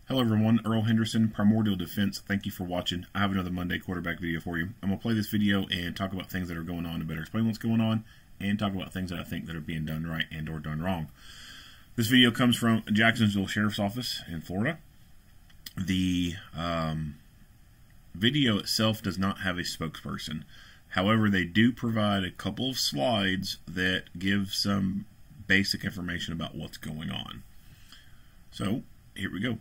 Hello everyone, Earl Henderson, Primordial Defense. Thank you for watching. I have another Monday quarterback video for you. I'm going to play this video and talk about things that are going on and better explain what's going on and talk about things that I think that are being done right and or done wrong. This video comes from Jacksonville Sheriff's Office in Florida. The video itself does not have a spokesperson. However, they do provide a couple of slides that give some basic information about what's going on. So, here we go.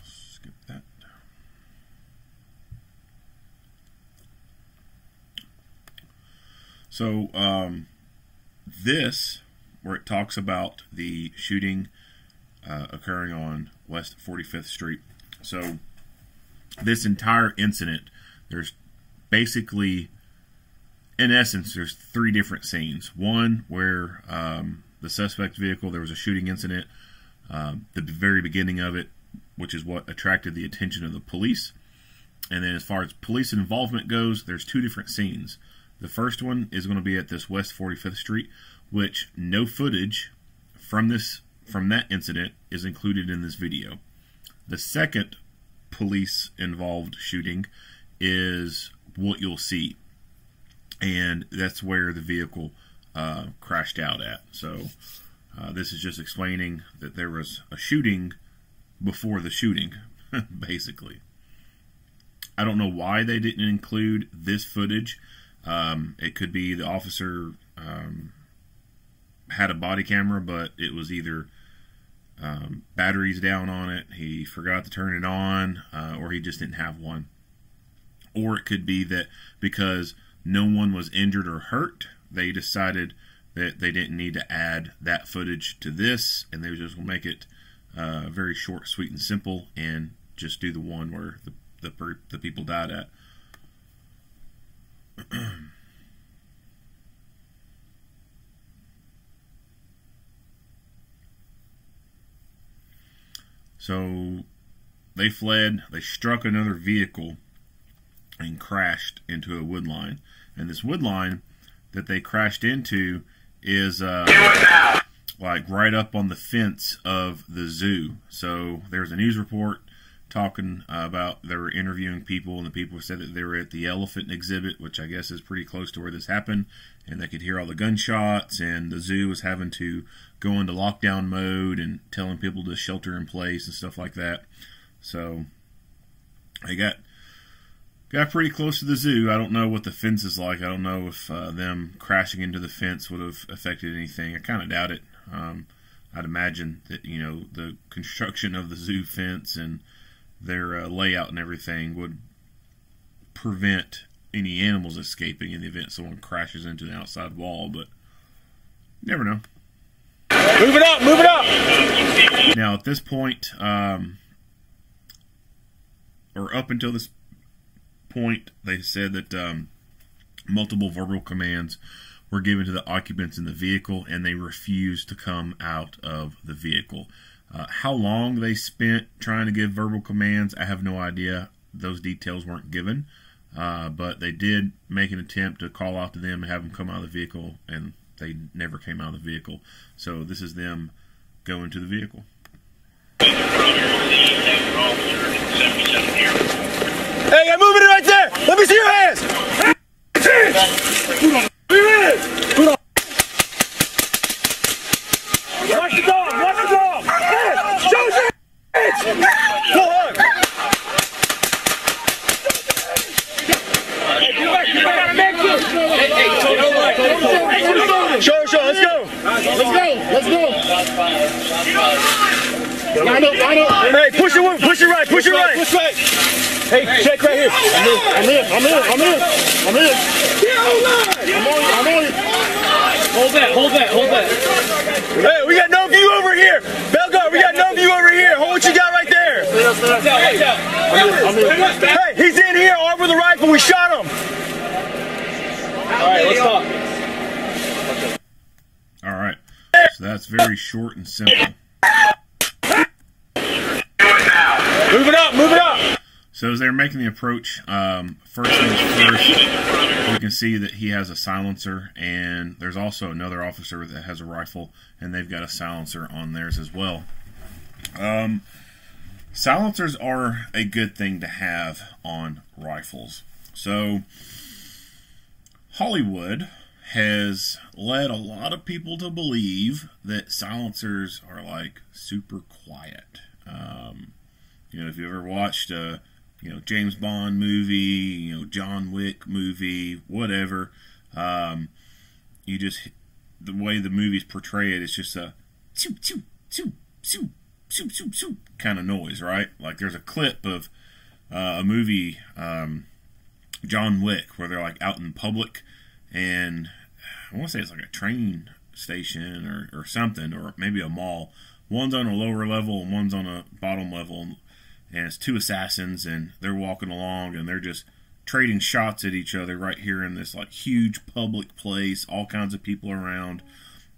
Skip that. So, this, where it talks about the shooting occurring on West 45th Street. So, this entire incident, there's basically, in essence, there's three different scenes. One where the suspect vehicle, there was a shooting incident, the very beginning of it, which is what attracted the attention of the police. And then as far as police involvement goes, there's two different scenes. The first one is going to be at this West 45th Street, which no footage from that incident is included in this video. The second police involved shooting is what you'll see, and that's where the vehicle crashed out at. So this is just explaining that there was a shooting before the shooting, basically. I don't know why they didn't include this footage. It could be the officer had a body camera, but it was either batteries down on it, he forgot to turn it on, or he just didn't have one. Or it could be that because no one was injured or hurt, they decided that they didn't need to add that footage to this, and they were just going to make it very short, sweet, and simple, and just do the one where the people died at. So they fled, they struck another vehicle and crashed into a wood line. And this wood line that they crashed into is like right up on the fence of the zoo. So there's a news report talking about, they were interviewing people, and the people said that they were at the elephant exhibit, which I guess is pretty close to where this happened, and they could hear all the gunshots, and the zoo was having to go into lockdown mode and telling people to shelter in place and stuff like that. So they got pretty close to the zoo. I don't know what the fence is like. I don't know if them crashing into the fence would have affected anything. I kind of doubt it. I'd imagine that, you know, the construction of the zoo fence and their layout and everything would prevent any animals escaping in the event someone crashes into the outside wall, but you never know. Move it up, move it up! Now, at this point, or up until this point, they said that multiple verbal commands were given to the occupants in the vehicle, and they refused to come out of the vehicle. How long they spent trying to give verbal commands, I have no idea. Those details weren't given. But they did make an attempt to call out to them and have them come out of the vehicle, and they never came out of the vehicle. So this is them going to the vehicle. Hey, I'm moving it right there! Let me see your hands! Watch the dog! Watch the dog! Hey, show us your hands! Go hard! Show, let's go! Let's go! Line up! Hey, push it right! Push right! Hey, check right here! I'm in! I'm on it! Hold that! Hey, we got no view over here! Belgar, we got no view over here! Hold what you got right there! Hey, he's in here, armed with a rifle, we shot him! Alright, let's talk. Alright, so that's very short and simple. Move it up! So as they're making the approach, first things first, you can see that he has a silencer, and there's also another officer that has a rifle, and they've got a silencer on theirs as well. Silencers are a good thing to have on rifles. So Hollywood has led a lot of people to believe that silencers are like super quiet. You know, if you ever watched a James Bond movie, John Wick movie, whatever, you just, the way the movies portray it, it's just a choo choo choo choo choo choo choo kind of noise, right? Like there's a clip of a movie, John Wick, where they're like out in public, and I want to say it's like a train station or something, or maybe a mall. One's on a lower level and one's on a bottom level, and it's two assassins, and they're walking along, and they're just trading shots at each other right here in this like huge public place, all kinds of people around.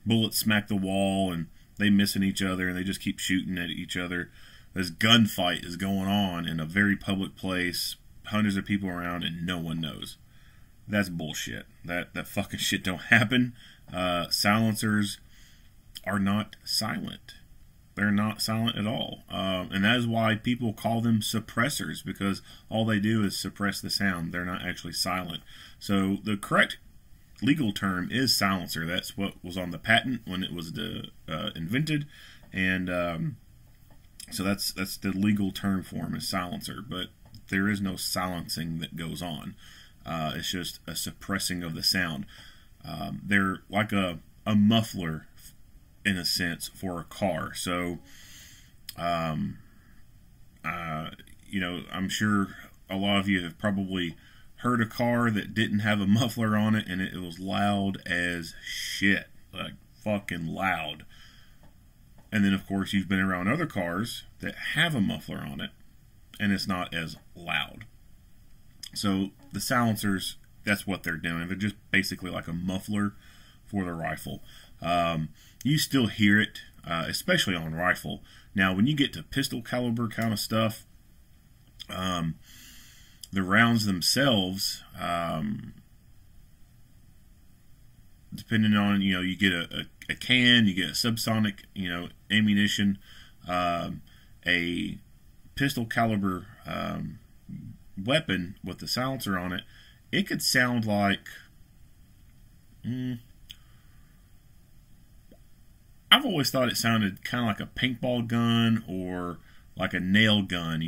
Bullets smack the wall, and they missing each other, and they just keep shooting at each other. This gunfight is going on in a very public place, hundreds of people around, and no one knows. That's bullshit. That fucking shit don't happen. Silencers are not silent. They're not silent at all. And that is why people call them suppressors, because all they do is suppress the sound. They're not actually silent. So the correct legal term is silencer. That's what was on the patent when it was invented. And so that's the legal term for them, is silencer. But there is no silencing that goes on. It's just a suppressing of the sound. They're like a muffler, in a sense, for a car. So, I'm sure a lot of you have probably heard a car that didn't have a muffler on it, and it was loud as shit, like fucking loud. And then, of course, you've been around other cars that have a muffler on it, and it's not as loud. So the silencers, that's what they're doing. They're just basically like a muffler for the rifle. You still hear it, especially on rifle. Now, when you get to pistol caliber kind of stuff, the rounds themselves, depending on, you get a can, you get a subsonic, ammunition, a pistol caliber weapon with the silencer on it, it could sound like, I've always thought it sounded kind of like a paintball gun or like a nail gun,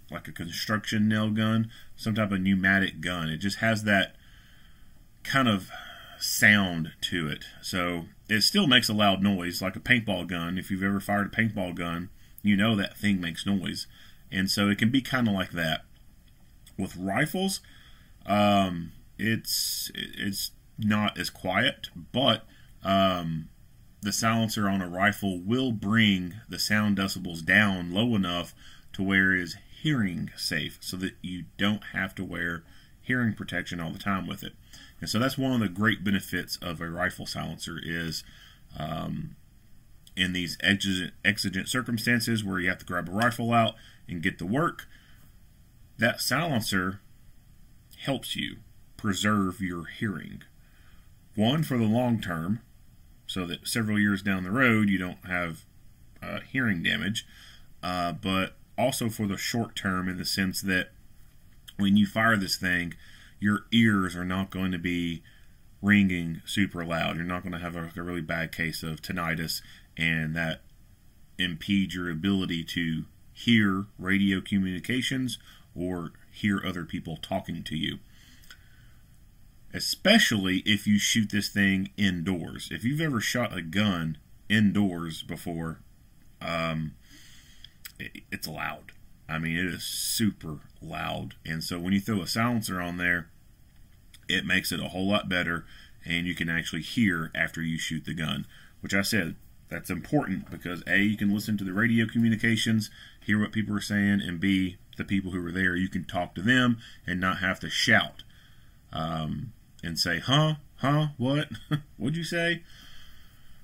like a construction nail gun, some type of pneumatic gun. It just has that kind of sound to it. So it still makes a loud noise, like a paintball gun. If you've ever fired a paintball gun, you know that thing makes noise. And so it can be kind of like that. With rifles, it's not as quiet, but the silencer on a rifle will bring the sound decibels down low enough to where it is hearing safe, so that you don't have to wear hearing protection all the time with it. And so that's one of the great benefits of a rifle silencer is in these exigent circumstances where you have to grab a rifle out and get to work, that silencer helps you preserve your hearing. One, for the long term, so that several years down the road you don't have hearing damage, but also for the short term, in the sense that when you fire this thing, your ears are not going to be ringing super loud. You're not going to have a really bad case of tinnitus, and that impedes your ability to hear radio communications or hear other people talking to you. Especially if you shoot this thing indoors. If you've ever shot a gun indoors before, it's loud. I mean, it is super loud. And so when you throw a silencer on there, it makes it a whole lot better, and you can actually hear after you shoot the gun. Which I said, that's important because A, you can listen to the radio communications, hear what people are saying, and B, the people who are there, you can talk to them and not have to shout and say, huh, what, what'd you say?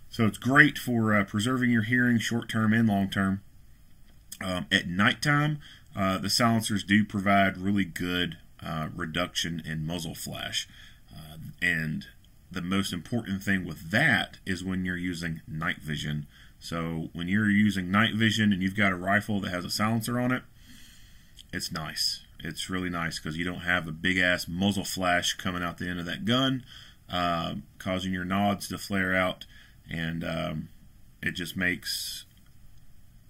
So it's great for preserving your hearing short-term and long-term. At nighttime, the silencers do provide really good reduction in muzzle flash. And the most important thing with that is when you're using night vision. So when you're using night vision and you've got a rifle that has a silencer on it, it's nice. It's really nice because you don't have a big ass muzzle flash coming out the end of that gun, causing your nods to flare out, and it just makes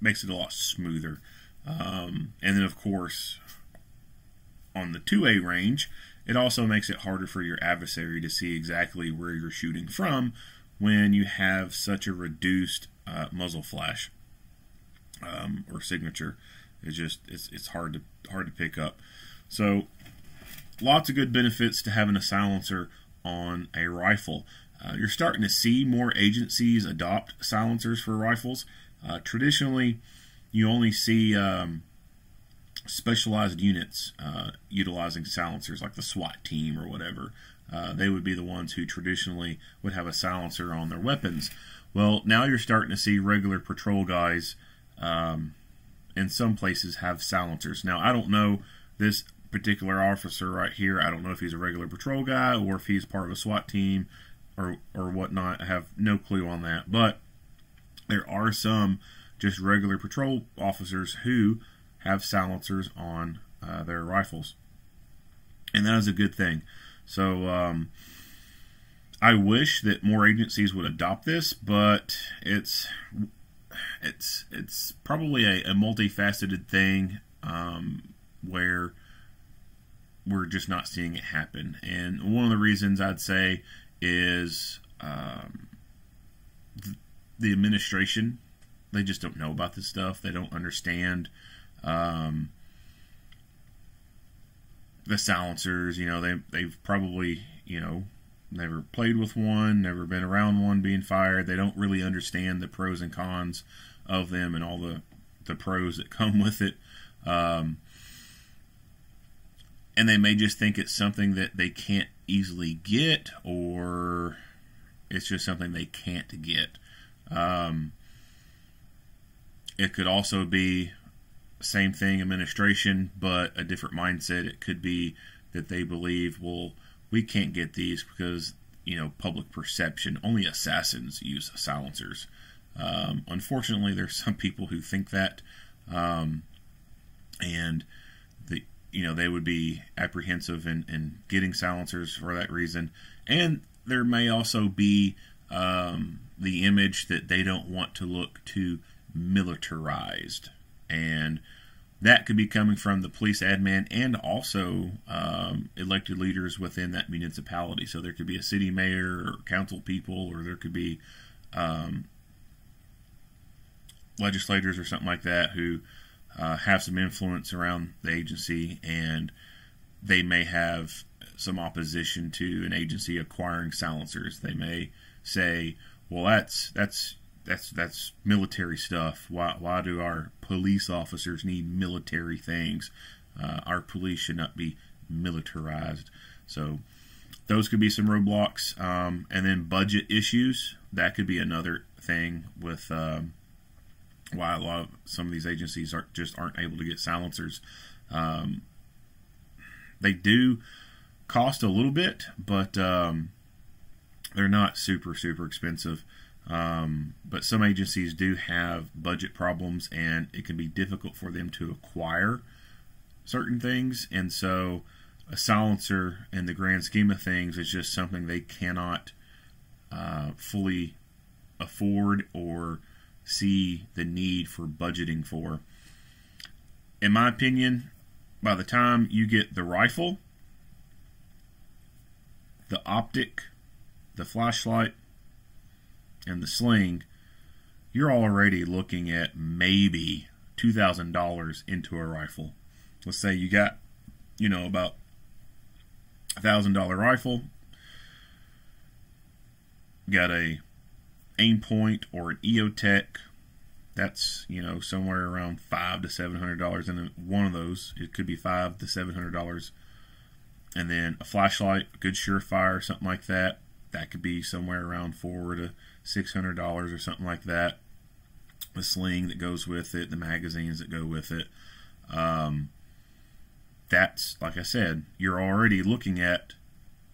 it a lot smoother. And then of course, on the 2A range, it also makes it harder for your adversary to see exactly where you're shooting from when you have such a reduced muzzle flash or signature. It's hard to pick up. So lots of good benefits to having a silencer on a rifle. You're starting to see more agencies adopt silencers for rifles. Traditionally, you only see specialized units utilizing silencers, like the SWAT team or whatever. They would be the ones who traditionally would have a silencer on their weapons. Well, now you're starting to see regular patrol guys in some places have silencers. Now, I don't know this particular officer right here. I don't know if he's a regular patrol guy or if he's part of a SWAT team or whatnot. I have no clue on that. But there are some just regular patrol officers who have silencers on their rifles, and that is a good thing. So I wish that more agencies would adopt this, but it's probably a multifaceted thing where we're just not seeing it happen. And one of the reasons I'd say is the administration. They just don't know about this stuff. They don't understand the silencers. You know, they've probably, you know, never played with one, never been around one being fired. They don't really understand the pros and cons of them and all the pros that come with it. And they may just think it's something that they can't easily get, or it's just something they can't get. It could also be same thing, administration, but a different mindset. It could be that they believe, well, we can't get these because, you know, public perception. Only assassins use silencers. Unfortunately, there's some people who think that, and they would be apprehensive in getting silencers for that reason. And there may also be the image that they don't want to look too militarized, and that could be coming from the police admin and also elected leaders within that municipality. So there could be a city mayor or council people, or there could be legislators or something like that who have some influence around the agency, and they may have some opposition to an agency acquiring silencers. They may say, well, that's military stuff. Why do our police officers need military things? Our police should not be militarized. So those could be some roadblocks. And then budget issues. That could be another thing with why some of these agencies aren't able to get silencers. They do cost a little bit, but they're not super expensive. But some agencies do have budget problems, and it can be difficult for them to acquire certain things. And so a silencer, in the grand scheme of things, is just something they cannot fully afford or see the need for budgeting for. In my opinion, by the time you get the rifle, the optic, the flashlight, and the sling, you're already looking at maybe $2,000 into a rifle. Let's say you got, about $1,000 rifle, got a aim point or an EOTech. That's, somewhere around $500 to $700, and one of those, it could be $500 to $700. And then a flashlight, a good Surefire, something like that. That could be somewhere around $400 to $600 or something like that. The sling that goes with it, the magazines that go with it. That's, like I said, you're already looking at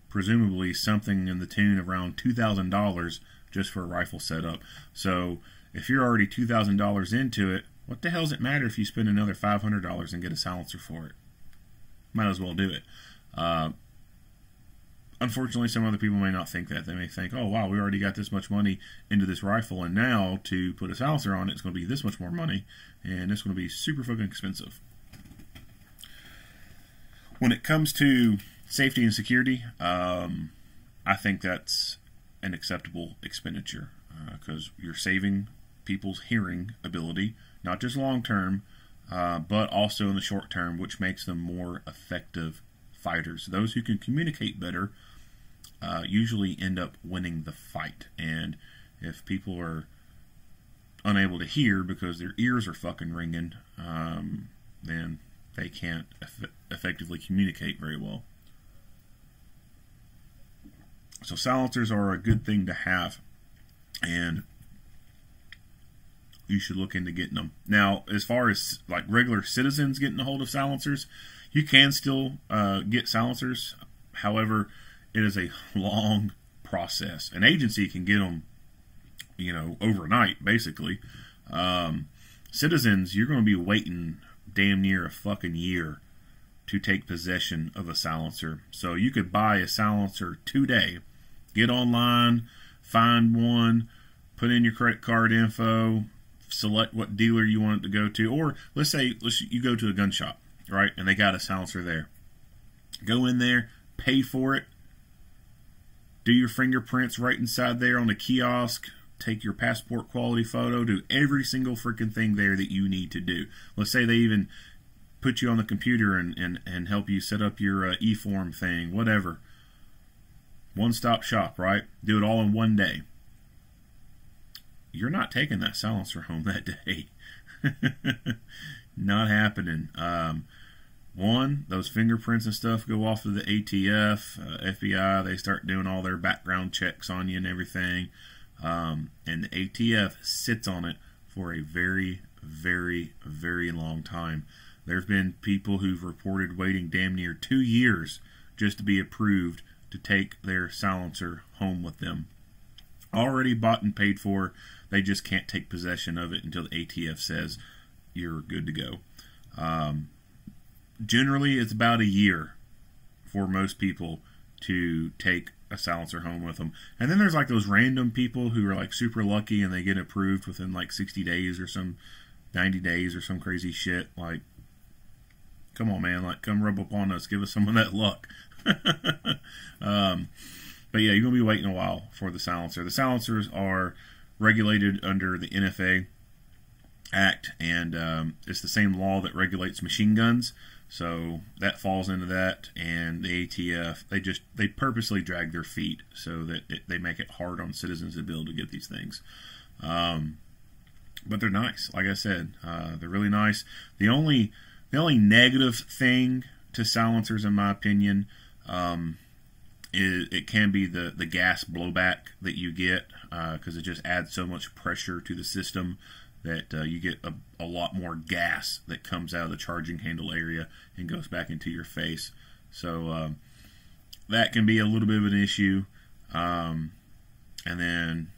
presumably something in the tune of around $2,000 just for a rifle setup. So if you're already $2,000 into it, what the hell does it matter if you spend another $500 and get a silencer for it? Might as well do it. Unfortunately, some other people may not think that. They may think, oh, wow, we already got this much money into this rifle, and now to put a silencer on it, it's going to be this much more money, and it's going to be super fucking expensive. When it comes to safety and security, I think that's an acceptable expenditure because you're saving people's hearing ability, not just long term, but also in the short term, which makes them more effective fighters. Those who can communicate better usually end up winning the fight. And if people are unable to hear because their ears are fucking ringing, then they can't effectively communicate very well. So silencers are a good thing to have, and you should look into getting them. Now, as far as like regular citizens getting a hold of silencers, you can still get silencers. However, it is a long process. An agency can get them, you know, overnight, basically. Citizens, you're going to be waiting damn near a fucking year to take possession of a silencer. So you could buy a silencer today, get online, find one, put in your credit card info, select what dealer you want it to go to, or let's say you go to a gun shop, right, and they got a silencer there. Go in there, pay for it, do your fingerprints right inside there on the kiosk, take your passport quality photo, do every single freaking thing there that you need to do. Let's say they even put you on the computer and help you set up your e-form thing, whatever. One-stop shop, right? Do it all in one day. You're not taking that silencer home that day. Not happening. One, those fingerprints and stuff go off to the ATF, FBI. They start doing all their background checks on you and everything. And the ATF sits on it for a very, very, very long time. There's been people who've reported waiting damn near 2 years just to be approved to take their silencer home with them. Already bought and paid for, they just can't take possession of it until the ATF says you're good to go. Generally, it's about a year for most people to take a silencer home with them. And then there's like those random people who are like super lucky and they get approved within like 60 days or some 90 days or some crazy shit. Like, come on, man, like come rub up on us, give us some of that luck. But yeah, you're going to be waiting a while for the silencer. The silencers are regulated under the NFA Act, and it's the same law that regulates machine guns. So that falls into that, and the ATF, they purposely drag their feet so that they make it hard on citizens to be able to get these things. But they're nice, like I said, they're really nice. The only negative thing to silencers, in my opinion, it can be the gas blowback that you get, because it just adds so much pressure to the system that you get a lot more gas that comes out of the charging handle area and goes back into your face. So that can be a little bit of an issue. And then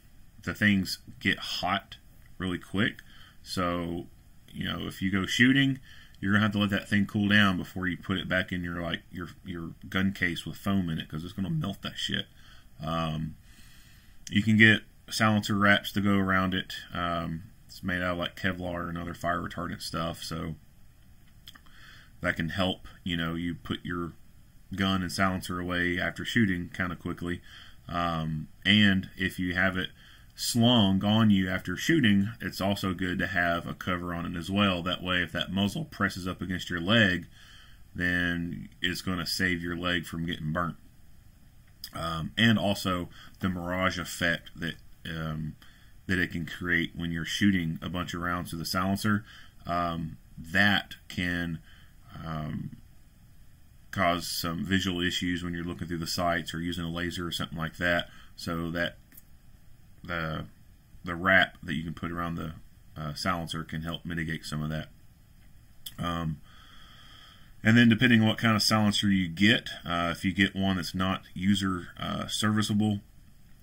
the things get hot really quick. So, you know, if you go shooting, you're going to have to let that thing cool down before you put it back in your gun case with foam in it, because it's going to melt that shit. You can get silencer wraps to go around it. It's made out of like Kevlar and other fire retardant stuff, so that can help, you know, you put your gun and silencer away after shooting kind of quickly. And if you have it slung on you after shooting, it's also good to have a cover on it as well. That way, if that muzzle presses up against your leg, then it's going to save your leg from getting burnt. And also the mirage effect that it can create when you're shooting a bunch of rounds to the silencer, that can cause some visual issues when you're looking through the sights or using a laser or something like that. So that the wrap that you can put around the silencer can help mitigate some of that. And then depending on what kind of silencer you get, if you get one that's not user serviceable,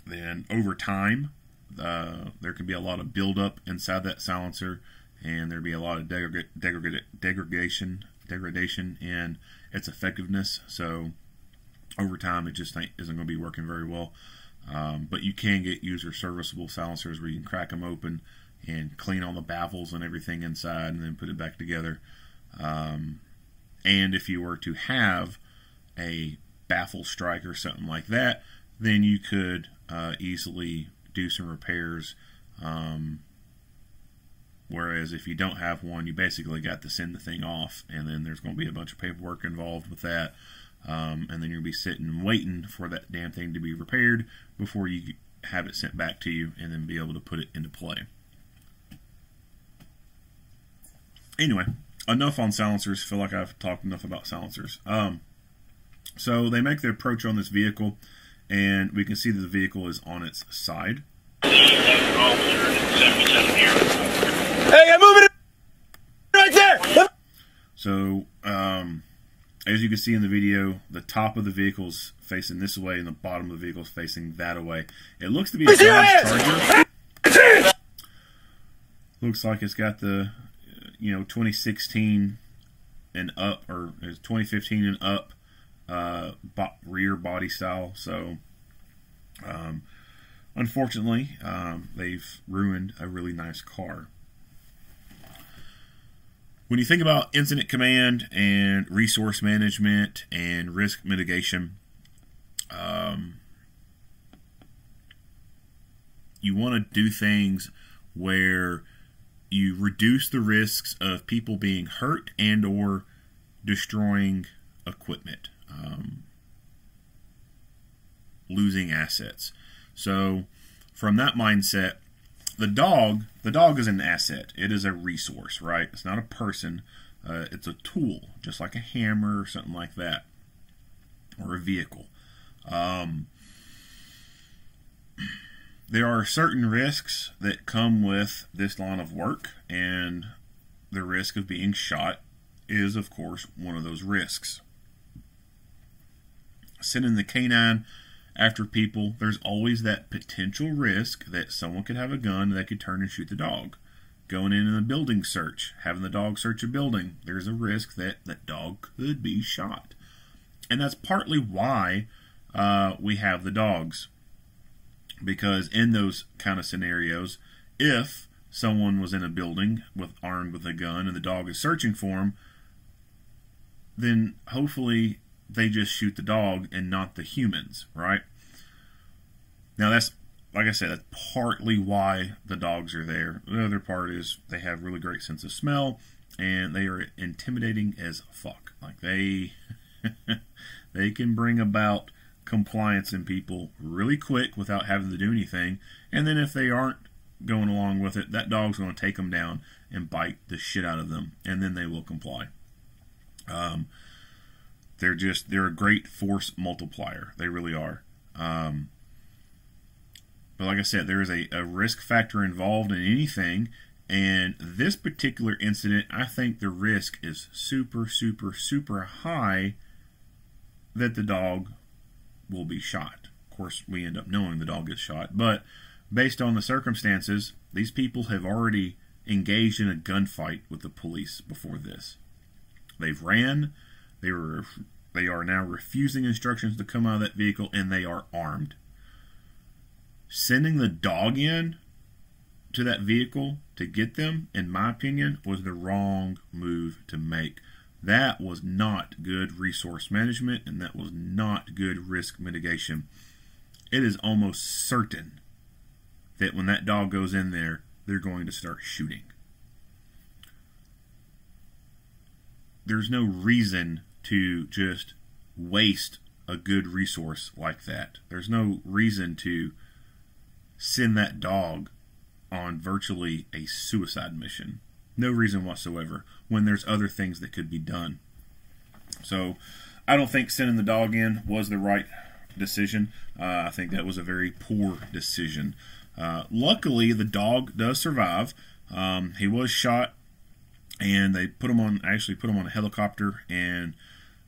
then over time there can be a lot of buildup inside that silencer, and there'd be a lot of degradation in its effectiveness. So over time it just isn't going to be working very well. But you can get user serviceable silencers where you can crack them open and clean all the baffles and everything inside and then put it back together. And if you were to have a baffle strike or something like that, then you could easily do some repairs. Whereas if you don't have one, you basically got to send the thing off, and then there's going to be a bunch of paperwork involved with that. And then you'll be sitting and waiting for that damn thing to be repaired before you have it sent back to you and then be able to put it into play. Anyway, enough on silencers. I feel like I've talked enough about silencers. So they make the approach on this vehicle, and we can see that the vehicle is on its side. Hey, I'm moving it right there! So, as you can see in the video, the top of the vehicle is facing this way, and the bottom of the vehicle is facing that way. It looks to be a Charger. Looks like it's got the 2016 and up, or 2015 and up rear body style. So unfortunately they've ruined a really nice car. When you think about incident command and resource management and risk mitigation, you want to do things where you reduce the risks of people being hurt and or destroying equipment, losing assets. So from that mindset, the dog is an asset. It is a resource, right? It's not a person. It's a tool, just like a hammer or something like that, or a vehicle. There are certain risks that come with this line of work, and the risk of being shot is, of course, one of those risks. Sending the canine after people, there's always that potential risk that someone could have a gun that could turn and shoot the dog. Going in a building search, having the dog search a building, there's a risk that that dog could be shot. And that's partly why we have the dogs. Because in those kind of scenarios, if someone was in a building armed with a gun and the dog is searching for him, then hopefully they just shoot the dog and not the humans, right? Now that's, like I said, that's partly why the dogs are there. The other part is they have really great sense of smell, and they are intimidating as fuck. Like they can bring about compliance in people really quick without having to do anything, and then if they aren't going along with it, that dog's going to take them down and bite the shit out of them, and then they will comply. They're a great force multiplier. They really are. But like I said, there is a risk factor involved in anything, and this particular incident, I think the risk is super, super, super high that the dog will be shot. Of course, we end up knowing the dog gets shot, but based on the circumstances, these people have already engaged in a gunfight with the police before this. They've ran, they are now refusing instructions to come out of that vehicle, and they are armed. Sending the dog in to that vehicle to get them, in my opinion, was the wrong move to make. That was not good resource management, and that was not good risk mitigation. It is almost certain that when that dog goes in there, they're going to start shooting. There's no reason to just waste a good resource like that. There's no reason to send that dog on virtually a suicide mission. No reason whatsoever, when there's other things that could be done. So I don't think sending the dog in was the right decision. I think that was a very poor decision. Luckily, the dog does survive. He was shot and they actually put him on a helicopter and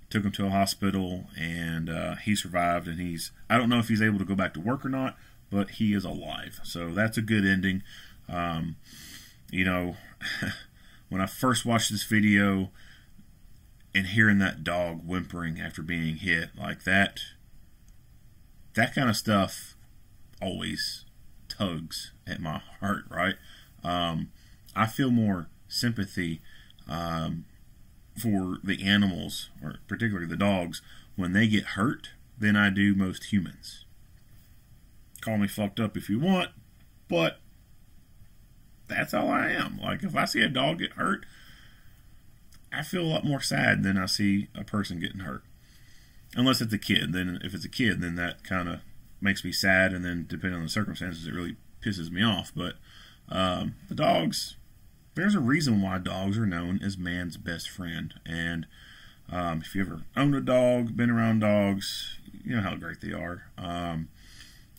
took him to a hospital, and he survived. And I don't know if he's able to go back to work or not, but he is alive. So that's a good ending. You know, when I first watched this video and hearing that dog whimpering after being hit, like that kind of stuff always tugs at my heart, right? I feel more sympathy for the animals, or particularly the dogs, when they get hurt than I do most humans. Call me fucked up if you want, but that's how I am. Like, if I see a dog get hurt, I feel a lot more sad than I see a person getting hurt. Unless it's a kid. Then if it's a kid, then that kind of makes me sad, and then depending on the circumstances, it really pisses me off. But the dogs, there's a reason why dogs are known as man's best friend. And if you ever owned a dog, been around dogs, you know how great they are.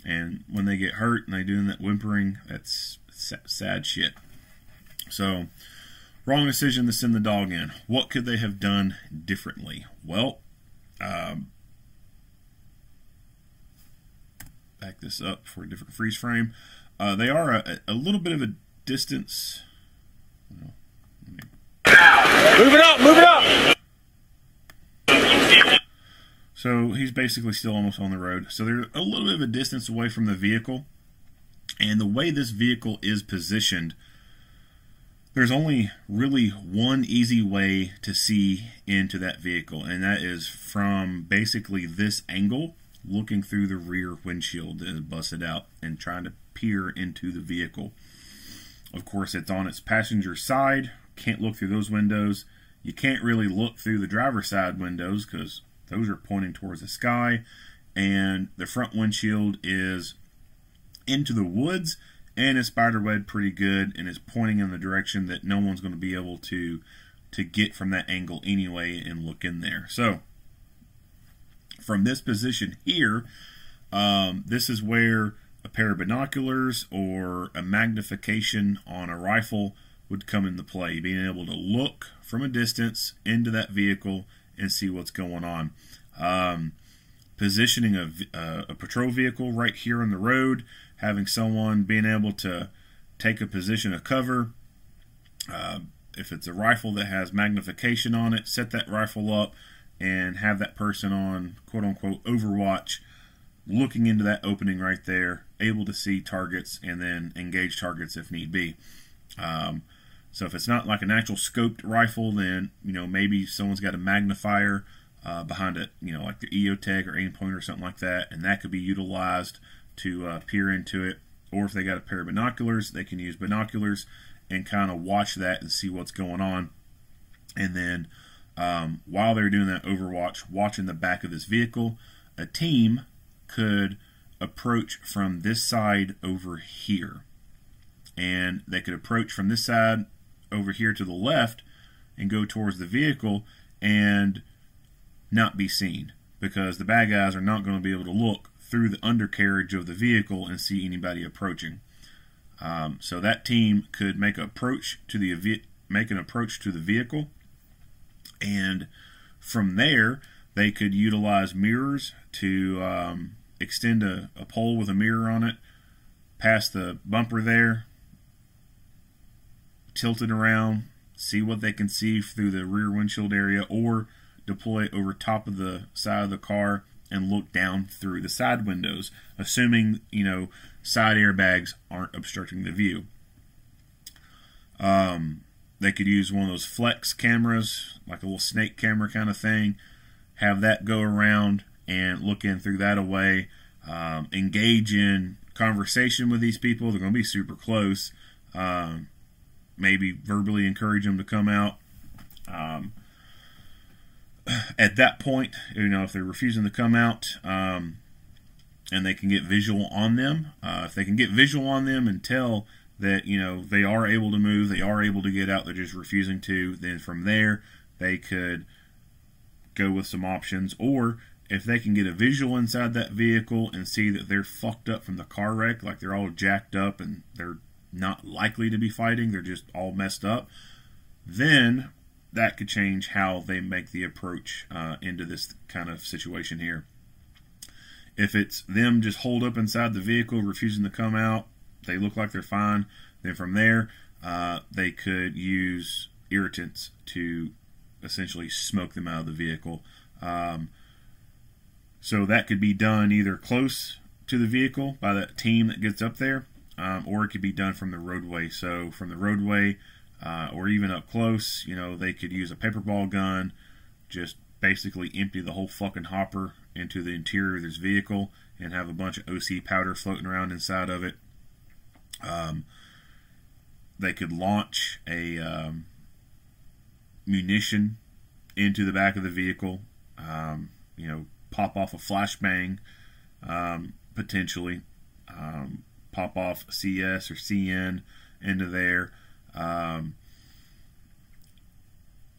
And when they get hurt and they do that whimpering, that's sad shit. So, wrong decision to send the dog in. What could they have done differently? Well, back this up for a different freeze frame. They are a little bit of a distance. Move it up, move it up! So he's basically still almost on the road. So they're a little bit of a distance away from the vehicle. And the way this vehicle is positioned, there's only really one easy way to see into that vehicle. And that is from basically this angle, looking through the rear windshield that is busted out and trying to peer into the vehicle. Of course, it's on its passenger side. Can't look through those windows. You can't really look through the driver's side windows because those are pointing towards the sky, and the front windshield is into the woods and is spiderweb pretty good, and is pointing in the direction that no one's going to be able to get from that angle anyway and look in there. So from this position here, this is where a pair of binoculars or a magnification on a rifle would come into play, being able to look from a distance into that vehicle and see what's going on. Positioning a patrol vehicle right here on the road, having someone being able to take a position of cover. If it's a rifle that has magnification on it, set that rifle up and have that person on quote-unquote overwatch, looking into that opening right there, able to see targets and then engage targets if need be. So if it's not like an actual scoped rifle, then maybe someone's got a magnifier behind it, like the EOTech or Aimpoint or something like that, and that could be utilized to peer into it. Or if they got a pair of binoculars, they can use binoculars and kind of watch that and see what's going on. And then while they're doing that overwatch, watching the back of this vehicle, a team could approach from this side over here. And they could approach from this side over here to the left and go towards the vehicle and not be seen, because the bad guys are not going to be able to look through the undercarriage of the vehicle and see anybody approaching. So that team could make an approach to the vehicle, and from there they could utilize mirrors to extend a pole with a mirror on it past the bumper there, tilt it around, see what they can see through the rear windshield area, or deploy it over top of the side of the car and look down through the side windows, assuming side airbags aren't obstructing the view. They could use one of those flex cameras, like a little snake camera kind of thing, have that go around and look in through that away, engage in conversation with these people. They're going to be super close. Maybe verbally encourage them to come out. At that point, if they're refusing to come out, and they can get visual on them, if they can get visual on them and tell that they are able to move, they are able to get out, they're just refusing to, then from there they could go with some options. Or if they can get a visual inside that vehicle and see that they're fucked up from the car wreck, like they're all jacked up and they're not likely to be fighting, they're just all messed up, then that could change how they make the approach into this kind of situation here. If it's them just holed up inside the vehicle, refusing to come out, they look like they're fine, then from there, they could use irritants to essentially smoke them out of the vehicle. So that could be done either close to the vehicle by that team that gets up there, or it could be done from the roadway. So from the roadway, or even up close, you know, they could use a paper ball gun, just basically empty the whole fucking hopper into the interior of this vehicle and have a bunch of OC powder floating around inside of it. They could launch a munition into the back of the vehicle, you know, pop off a flashbang, potentially, pop off CS or CN into there.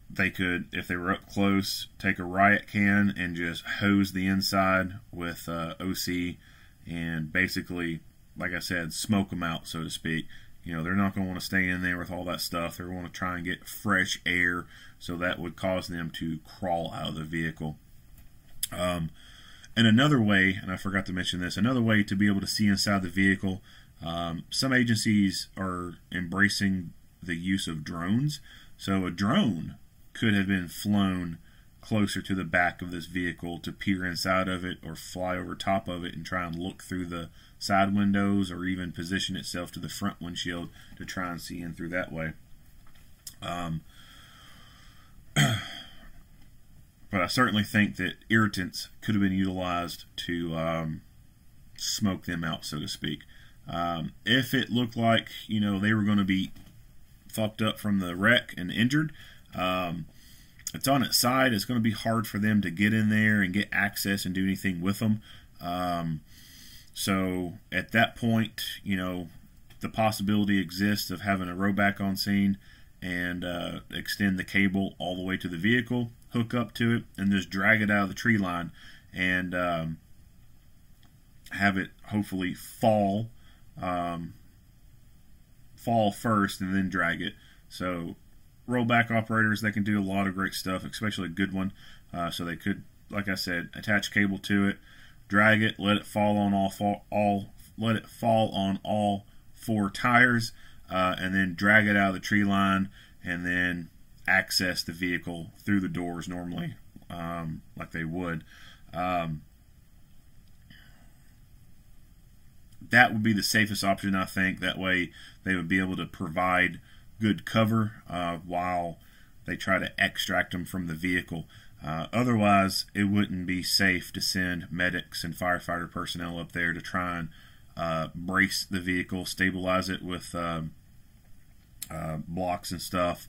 They could, if they were up close, take a riot can and just hose the inside with OC and basically, like I said, smoke them out, so to speak. You know, they're not going to want to stay in there with all that stuff. They're going to try and get fresh air, so that would cause them to crawl out of the vehicle. And another way, and I forgot to mention this, another way to be able to see inside the vehicle, some agencies are embracing the use of drones. So a drone could have been flown closer to the back of this vehicle to peer inside of it or fly over top of it and try and look through the side windows, or even position itself to the front windshield to try and see in through that way. But I certainly think that irritants could have been utilized to smoke them out, so to speak. If it looked like, you know, they were going to be fucked up from the wreck and injured, it's on its side. It's going to be hard for them to get in there and get access and do anything with them. So at that point, you know, the possibility exists of having a rowback on scene and extend the cable all the way to the vehicle, hook up to it, and just drag it out of the tree line and have it hopefully fall first and then drag it. So rollback operators, they can do a lot of great stuff, especially a good one. So they could, like I said, attach cable to it, drag it, let it fall on all four tires, and then drag it out of the tree line, and then access the vehicle through the doors normally, like they would. That would be the safest option, I think. That way they would be able to provide good cover while they try to extract them from the vehicle. Otherwise, it wouldn't be safe to send medics and firefighter personnel up there to try and brace the vehicle, stabilize it with blocks and stuff,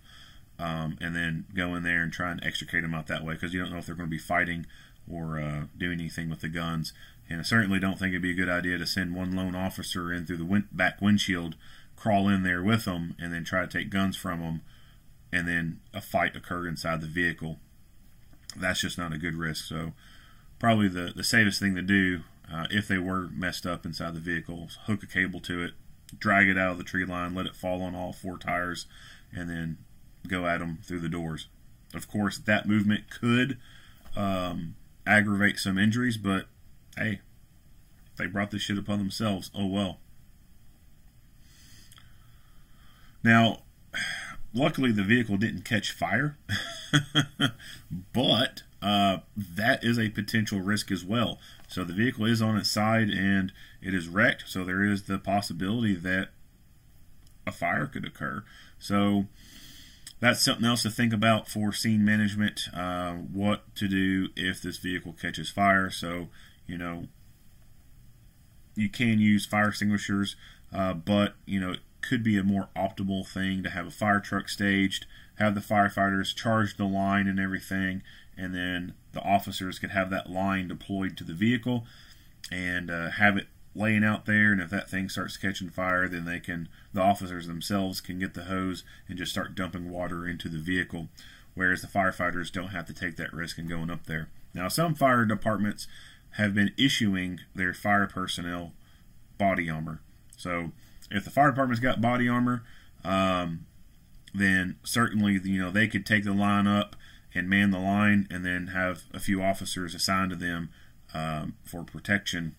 and then go in there and try and extricate them out that way, because you don't know if they're going to be fighting or doing anything with the guns. And I certainly don't think it'd be a good idea to send one lone officer in through the back windshield, crawl in there with them, and then try to take guns from them, and then a fight occur inside the vehicle. That's just not a good risk. So probably the safest thing to do, if they were messed up inside the vehicle, is hook a cable to it, drag it out of the tree line, let it fall on all four tires, and then go at them through the doors. Of course, that movement could aggravate some injuries, but hey, they brought this shit upon themselves. Oh well. Now, luckily the vehicle didn't catch fire, but that is a potential risk as well. So the vehicle is on its side and it is wrecked, so there is the possibility that a fire could occur. So that's something else to think about for scene management, what to do if this vehicle catches fire. So, you know, you can use fire extinguishers, but, you know, it could be a more optimal thing to have a fire truck staged, have the firefighters charge the line and everything, and then the officers could have that line deployed to the vehicle and have it laying out there. And if that thing starts catching fire, then the officers themselves can get the hose and just start dumping water into the vehicle, whereas the firefighters don't have to take that risk in going up there. Now, some fire departments have been issuing their fire personnel body armor. So if the fire department's got body armor, then certainly, they could take the line up and man the line, and then have a few officers assigned to them for protection.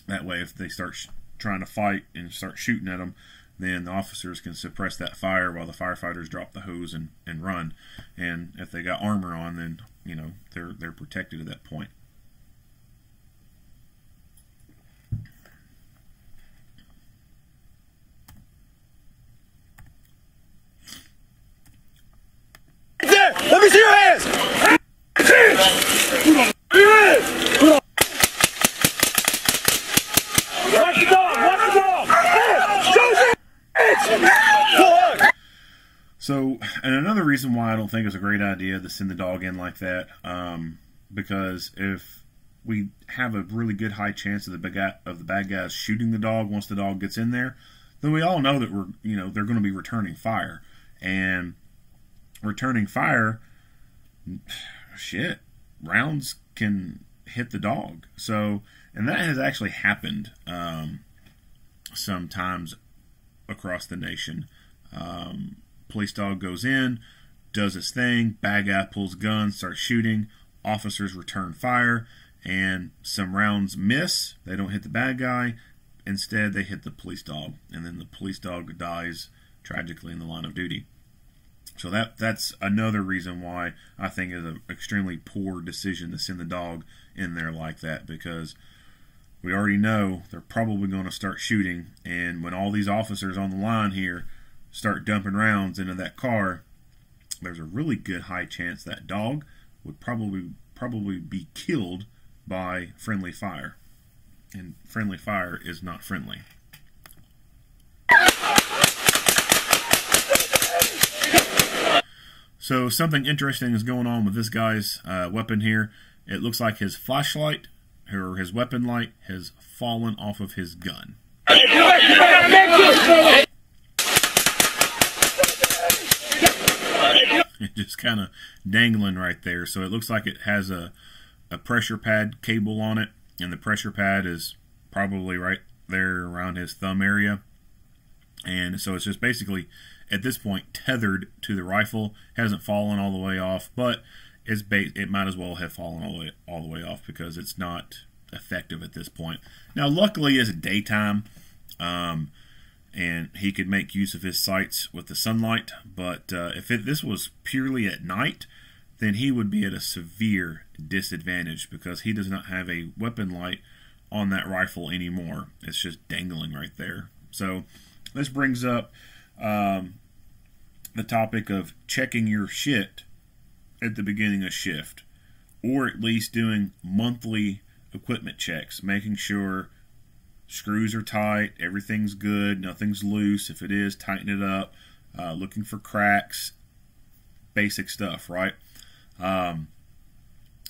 That way, if they start trying to fight and start shooting at them, then the officers can suppress that fire while the firefighters drop the hose and run. And if they got armor on, then they're protected at that point. There! Let me see your hands! Watch the dog! Watch the dog! So, and another reason why I don't think it's a great idea to send the dog in like that, because if we have a really good high chance of the bad guys shooting the dog once the dog gets in there, then we all know that they're going to be returning fire. And returning fire, shit, rounds can hit the dog. So, and that has actually happened sometimes across the nation. Police dog goes in, does its thing, bad guy pulls gun, starts shooting, officers return fire, and some rounds miss. They don't hit the bad guy. Instead, they hit the police dog, and then the police dog dies tragically in the line of duty. So that's another reason why I think it's an extremely poor decision to send the dog in there like that, because we already know they're probably going to start shooting, and when all these officers on the line here start dumping rounds into that car, there's a really good high chance that dog would probably be killed by friendly fire. And friendly fire is not friendly. So something interesting is going on with this guy's weapon here. It looks like his flashlight, or his weapon light, has fallen off of his gun. It's just kind of dangling right there. So it looks like it has a pressure pad cable on it, and the pressure pad is probably right there around his thumb area. And so it's just basically, at this point, tethered to the rifle. Hasn't fallen all the way off, but it might as well have fallen all the way off, because it's not effective at this point. Now, luckily, it's daytime, and he could make use of his sights with the sunlight. But if this was purely at night, then he would be at a severe disadvantage, because he does not have a weapon light on that rifle anymore. It's just dangling right there. So this brings up the topic of checking your shit at the beginning of shift, or at least doing monthly equipment checks, making sure screws are tight, everything's good, nothing's loose. If it is, tighten it up. Looking for cracks, basic stuff, right?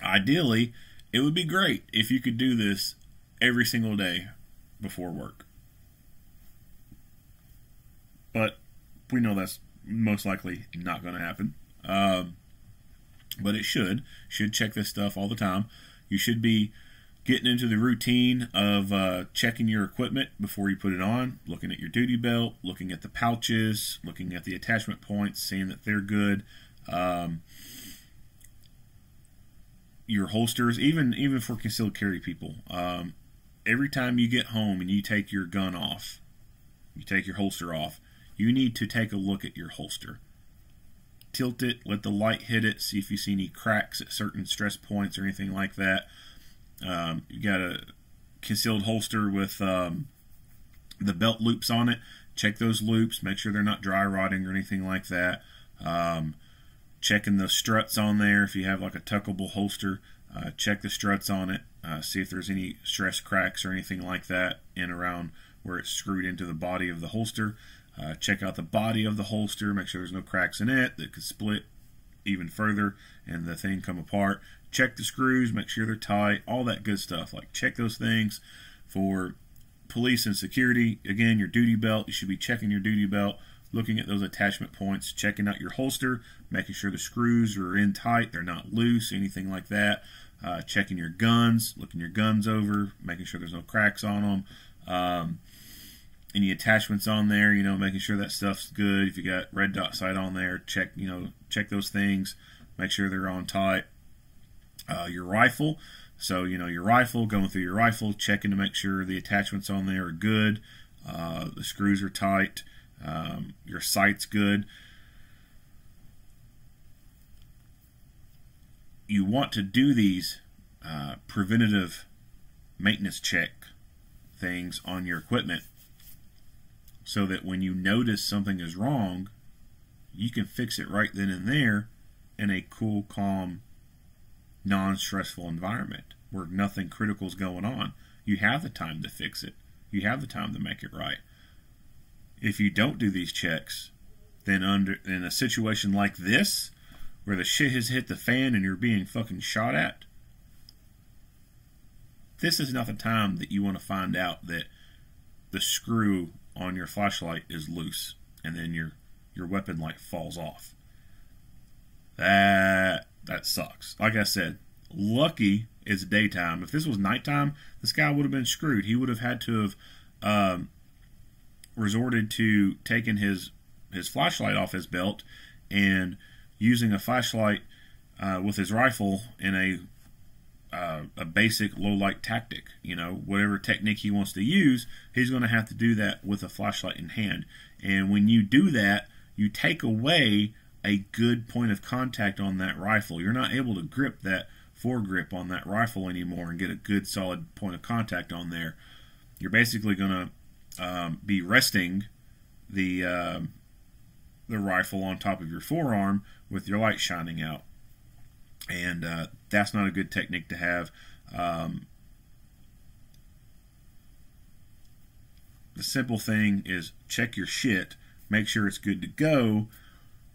Ideally, it would be great if you could do this every single day before work. But we know that's most likely not going to happen. But it should check this stuff all the time. You should be getting into the routine of checking your equipment before you put it on, looking at your duty belt, looking at the pouches, looking at the attachment points, seeing that they're good. Your holsters, even for concealed carry people. Every time you get home and you take your gun off, you take your holster off, you need to take a look at your holster. Tilt it, let the light hit it, see if you see any cracks at certain stress points or anything like that. You got a concealed holster with the belt loops on it. Check those loops, make sure they're not dry rotting or anything like that. Checking the struts on there. If you have like a tuckable holster, check the struts on it. See if there's any stress cracks or anything like that in around where it's screwed into the body of the holster. Check out the body of the holster, make sure there's no cracks in it that could split even further and the thing come apart. Check the screws, make sure they're tight, all that good stuff. Like, check those things. For police and security, again, your duty belt, you should be checking your duty belt, looking at those attachment points, checking out your holster, making sure the screws are in tight, they're not loose, anything like that. Checking your guns, looking your guns over, making sure there's no cracks on them. any attachments on there, you know, making sure that stuff's good. If you got red dot sight on there, check those things, make sure they're on tight. Your rifle, so you know, your rifle, going through your rifle, checking to make sure the attachments on there are good, the screws are tight, your sight's good. You want to do these preventative maintenance check things on your equipment so that when you notice something is wrong, you can fix it right then and there in a cool, calm, non-stressful environment where nothing critical is going on. You have the time to fix it. You have the time to make it right. If you don't do these checks, then in a situation like this, where the shit has hit the fan and you're being fucking shot at, this is not the time that you want to find out that the screw on your flashlight is loose and then your weapon light falls off. That sucks. Like I said, lucky it's daytime. If this was nighttime, this guy would have been screwed. He would have had to have resorted to taking his flashlight off his belt and using a flashlight with his rifle in a basic low light tactic. You know, whatever technique he wants to use, he's going to have to do that with a flashlight in hand. And when you do that, you take away a good point of contact on that rifle. You're not able to grip that foregrip on that rifle anymore and get a good solid point of contact on there. You're basically going to be resting the rifle on top of your forearm with your light shining out, and that's not a good technique to have. The simple thing is check your shit, make sure it's good to go,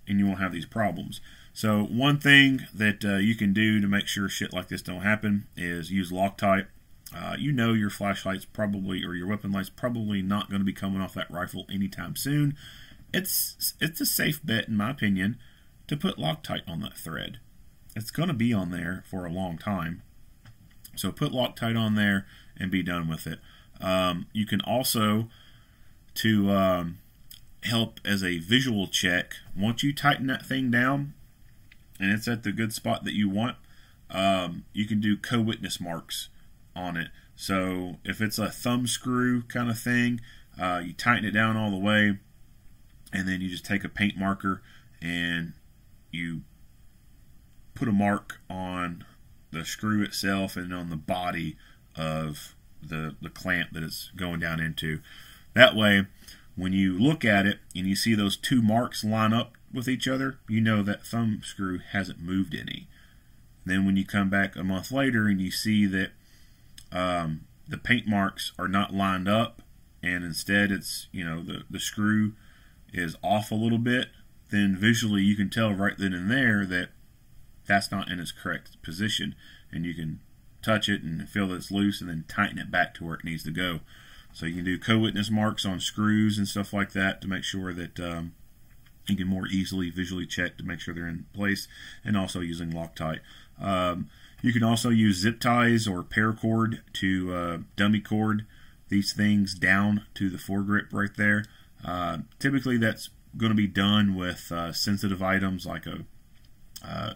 and you won't have these problems. So one thing that you can do to make sure shit like this don't happen is use Loctite. You know your flashlight's probably, or your weapon light's probably not going to be coming off that rifle anytime soon. It's a safe bet, in my opinion, to put Loctite on that thread. It's going to be on there for a long time. So put Loctite on there and be done with it. You can also, to help as a visual check, once you tighten that thing down and it's at the good spot that you want, you can do co-witness marks on it. So if it's a thumb screw kind of thing, you tighten it down all the way, and then you just take a paint marker and you put a mark on the screw itself and on the body of the clamp that it's going down into. That way, when you look at it and you see those two marks line up with each other, you know that thumb screw hasn't moved any. Then when you come back a month later and you see that the paint marks are not lined up, and instead it's, you know, the screw is off a little bit, then visually you can tell right then and there that that's not in its correct position, and you can touch it and feel that it's loose and then tighten it back to where it needs to go. So you can do co-witness marks on screws and stuff like that to make sure that you can more easily visually check to make sure they're in place, and also using Loctite. You can also use zip ties or paracord to dummy cord these things down to the foregrip right there. Typically that's going to be done with sensitive items like a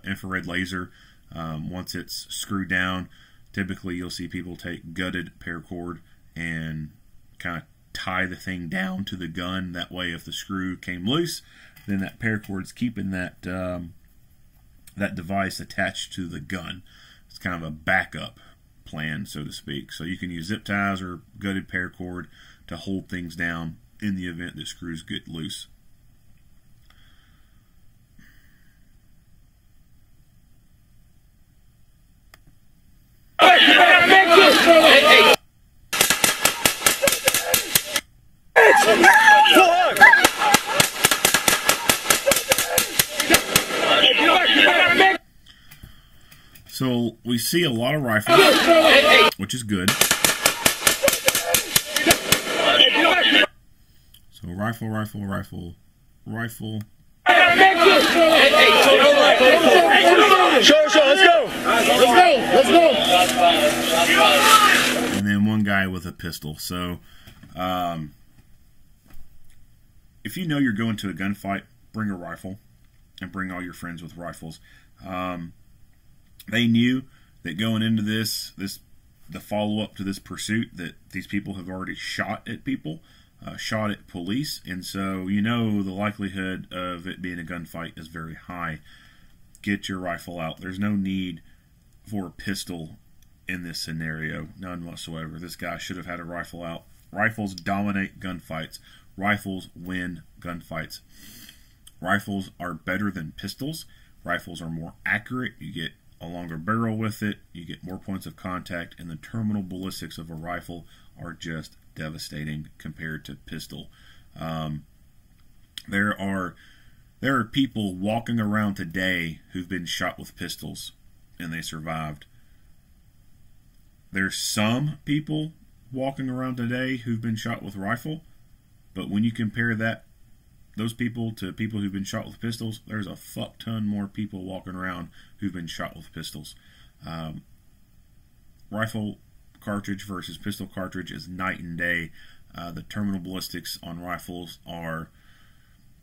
infrared laser. Once it's screwed down, typically you'll see people take gutted paracord and kind of tie the thing down to the gun. That way if the screw came loose, then that paracord's keeping that that device attached to the gun. It's kind of a backup plan, so to speak. So you can use zip ties or gutted paracord to hold things down in the event that screws get loose. So we see a lot of rifles, which is good. So rifle, rifle, rifle, rifle. Show, let's go. Let's go. And then one guy with a pistol. So if you know you're going to a gunfight, bring a rifle and bring all your friends with rifles. They knew that going into the follow-up to this pursuit, that these people have already shot at people, shot at police, and so you know the likelihood of it being a gunfight is very high. Get your rifle out. There's no need for a pistol in this scenario, none whatsoever. This guy should have had a rifle out. Rifles dominate gunfights. Rifles win gunfights. Rifles are better than pistols. Rifles are more accurate. You get a longer barrel with it. You get more points of contact, and the terminal ballistics of a rifle are just devastating compared to pistol. There are people walking around today who've been shot with pistols and they survived. There's some people walking around today who've been shot with rifle, but when you compare those people to people who've been shot with pistols, there's a fuck ton more people walking around who've been shot with pistols. Rifle cartridge versus pistol cartridge is night and day. The terminal ballistics on rifles are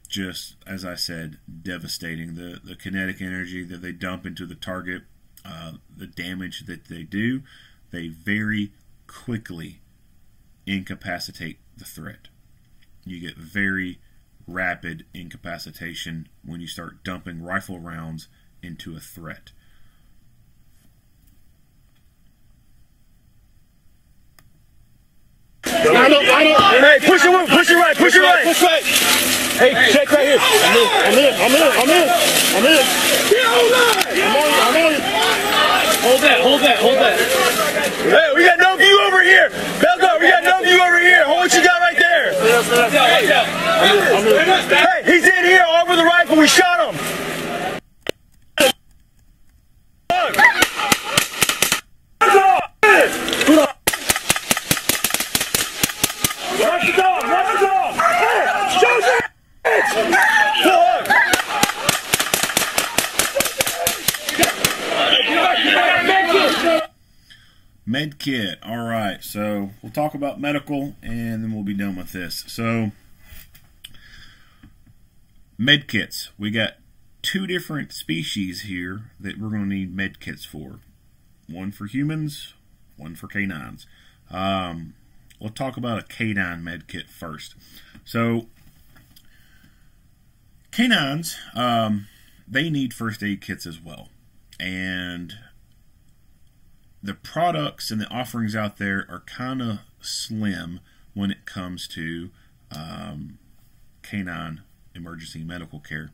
just, as I said, devastating. The kinetic energy that they dump into the target, the damage that they do, they very quickly incapacitate the threat. You get very rapid incapacitation when you start dumping rifle rounds into a threat. Hey, push it right, push it right. Push right. Hey, check right here. I'm in. I'm on it. Hold that. Hey, we got no view over here. Belgar, we got no view over here. Hold what you got right there. Hey, he's in here over the rifle. We shot him. Watch the dog! Hey, shoot it! Med kit. All right, so we'll talk about medical and then we'll be done with this. So, med kits. We got two different species here that we're going to need med kits for. One for humans, one for canines. We'll talk about a canine med kit first. So, canines, they need first aid kits as well. And the products and the offerings out there are kind of slim when it comes to canine emergency medical care.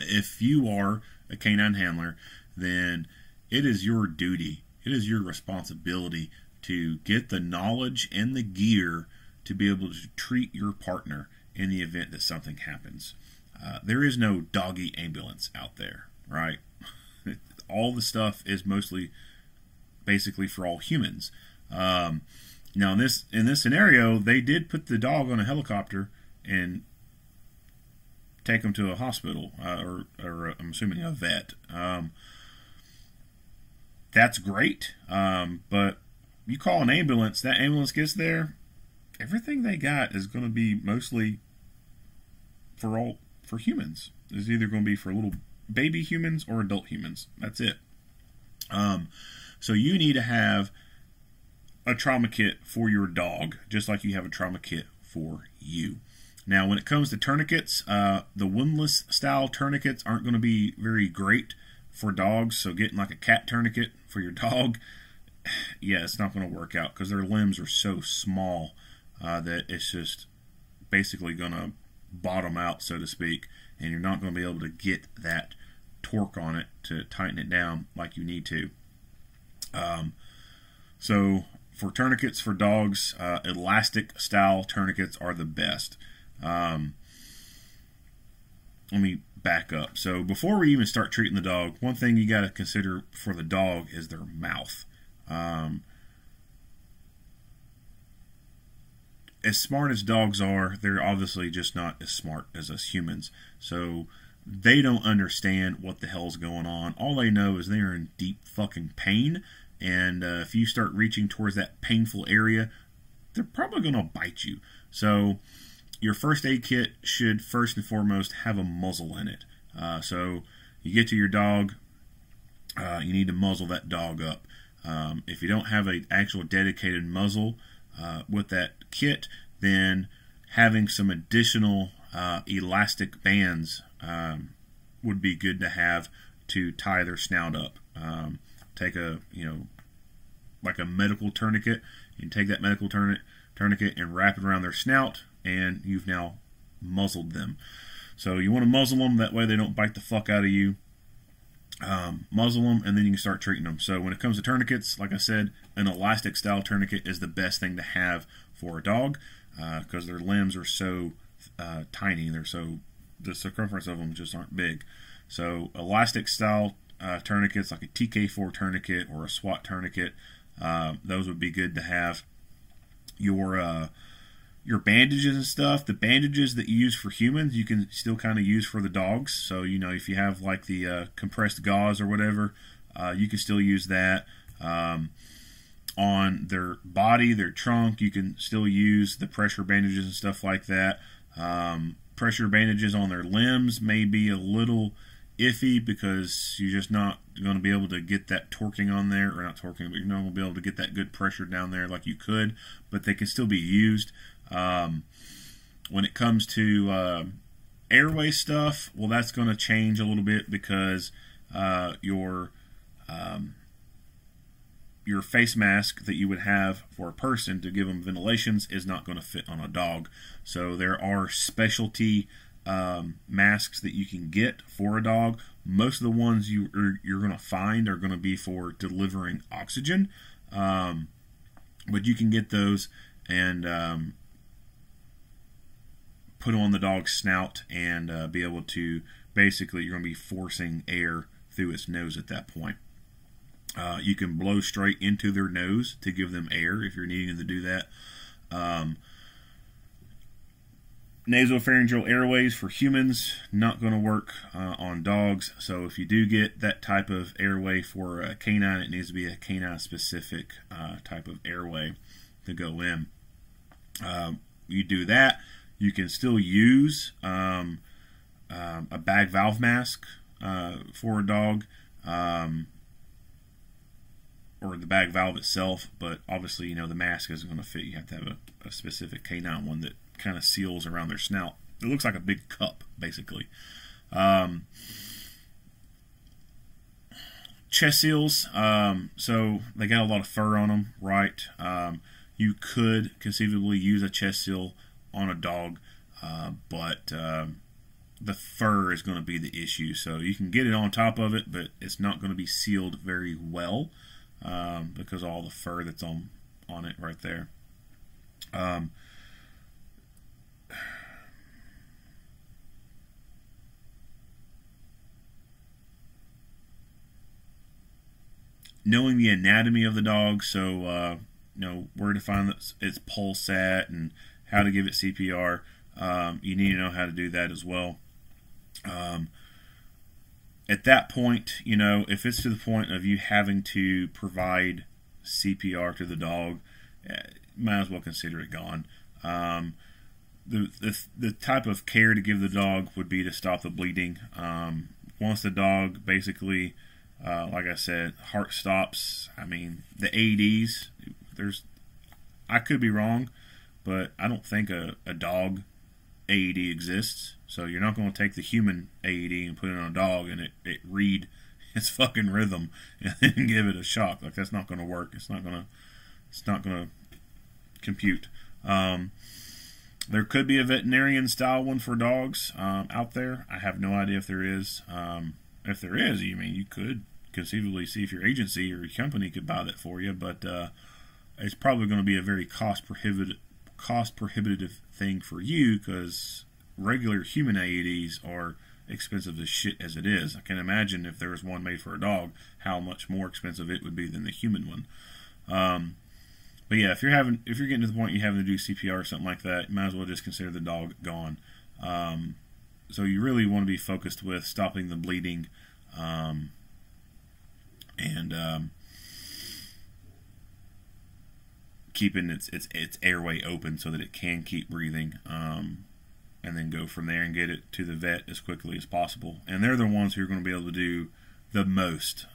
If you are a canine handler, then it is your duty, it is your responsibility to get the knowledge and the gear to be able to treat your partner in the event that something happens. There is no doggy ambulance out there, right? All the stuff is mostly basically for all humans. Now in this scenario, they did put the dog on a helicopter and take him to a hospital, or I'm assuming a vet. That's great, but you call an ambulance, that ambulance gets there, everything they got is going to be mostly for humans. It's either going to be for little baby humans or adult humans. That's it. So you need to have a trauma kit for your dog, just like you have a trauma kit for you. Now, when it comes to tourniquets, the windlass style tourniquets aren't going to be very great for dogs. So getting like a cat tourniquet for your dog, yeah, it's not going to work out because their limbs are so small that it's just basically going to bottom out, so to speak, and you're not going to be able to get that torque on it to tighten it down like you need to. So for tourniquets for dogs, elastic style tourniquets are the best. Let me back up. So before we even start treating the dog, one thing you got to consider for the dog is their mouth. As smart as dogs are, they're obviously just not as smart as us humans. So they don't understand what the hell's going on. All they know is they're in deep fucking pain. And if you start reaching towards that painful area, they're probably going to bite you. So your first aid kit should first and foremost have a muzzle in it. So you get to your dog, you need to muzzle that dog up. If you don't have an actual dedicated muzzle with that kit, then having some additional elastic bands would be good to have to tie their snout up. Take a, like a medical tourniquet. You can take that medical tourniquet and wrap it around their snout, and you've now muzzled them. So you want to muzzle them, that way they don't bite the fuck out of you. Muzzle them, and then you can start treating them. So when it comes to tourniquets, like I said, an elastic style tourniquet is the best thing to have for a dog, because their limbs are so tiny. The circumference of them just aren't big. So elastic style tourniquets, like a TK4 tourniquet or a SWAT tourniquet, those would be good to have. Your bandages and stuff, the bandages that you use for humans, you can still kind of use for the dogs. So, if you have like the compressed gauze or whatever, you can still use that. On their body, their trunk, you can still use the pressure bandages and stuff like that. Pressure bandages on their limbs may be a little iffy, because you're just not going to be able to get that torquing on there, or not torquing, but you're not going to be able to get that good pressure down there like you could, but they can still be used. When it comes to airway stuff, well, that's going to change a little bit, because your face mask that you would have for a person to give them ventilations is not going to fit on a dog. So there are specialty masks that you can get for a dog. Most of the ones you're going to find are going to be for delivering oxygen, but you can get those and put on the dog's snout and be able to, basically, you're going to be forcing air through its nose at that point. You can blow straight into their nose to give them air if you're needing to do that. Nasopharyngeal airways for humans, not going to work on dogs. So if you do get that type of airway for a canine, it needs to be a canine-specific type of airway to go in. You do that, you can still use a bag valve mask for a dog, or the bag valve itself, but obviously, the mask isn't going to fit. You have to have a specific canine one that kind of seals around their snout. It looks like a big cup, basically. Chest seals, so they got a lot of fur on them, right? You could conceivably use a chest seal on a dog, but the fur is going to be the issue. So you can get it on top of it, but it's not going to be sealed very well, because of all the fur that's on it right there. Knowing the anatomy of the dog, so where to find its pulse at and how to give it CPR, you need to know how to do that as well. At that point, if it's to the point of you having to provide CPR to the dog, might as well consider it gone. The type of care to give the dog would be to stop the bleeding. Once the dog basically, like I said, heart stops. I mean, the AEDs, I could be wrong, but I don't think a dog AED exists. So you're not going to take the human AED and put it on a dog and it read its fucking rhythm and then give it a shock. Like, that's not going to work. It's not going to compute. There could be a veterinarian style one for dogs out there. I have no idea if there is. If there is, you could conceivably see if your agency or your company could buy that for you, but it's probably going to be a very cost prohibitive thing for you, because regular human AEDs are expensive as shit as it is. I can imagine if there was one made for a dog, how much more expensive it would be than the human one. But yeah, if you're getting to the point you're having to do CPR or something like that, you might as well just consider the dog gone. So you really want to be focused with stopping the bleeding, and keeping its airway open so that it can keep breathing. and then go from there and get it to the vet as quickly as possible. And they're the ones who are going to be able to do the most